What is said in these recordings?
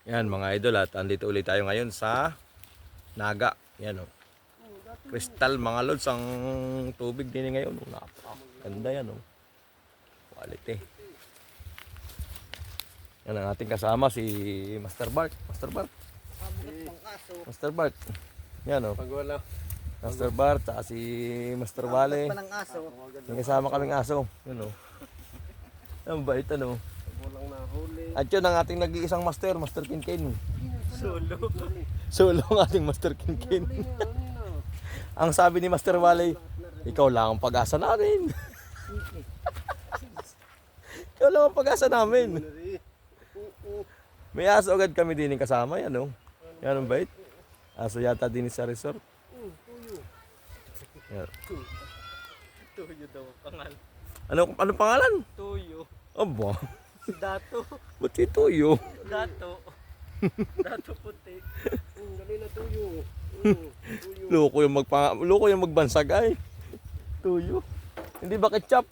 Yan mga idol, at andito ulit tayo ngayon sa Naga. Yan o. Crystal mga lods ang tubig din ngayon. Napakaganda yan o. Quality. Yan ang ating kasama si Master Bart. Master Bart. Master Bart. Yan o. Master Bart at si Master Wale. May kasama kaming aso. Yan o. Ang bait ano. At yun ang ating nag-iisang master, Master Kinkin. Solo ang ating Master Kinkin. Ang sabi ni Master Wale, ikaw lang ang pag-asa namin. Ikaw lang ang pag-asa namin. May aso agad kami din yung kasama, yan o. Yan ang bait. Aso yata din sa resort. Yan. Tuyo daw ang pangalan. Ano pangalan? Tuyo. Aba. Si Dato. Ba't si Tuyo? Dato. Dato puti. Kanina tuyo. Loko yung magbansag ay. Tuyo. Hindi ba ketchup?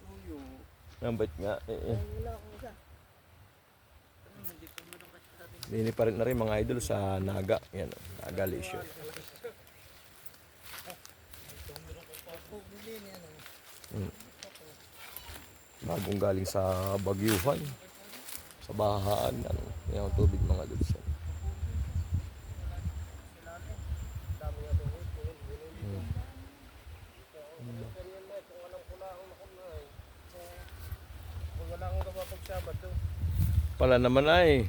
Tuyo. Ang bait nga. Dini pa rin na rin mga idol sa Naga. Yan, Naga Leisure. Bagong galing sa Bagyuhan. Sa Bahaan. Ano, yan ang tubig mga idol. Pala naman ay.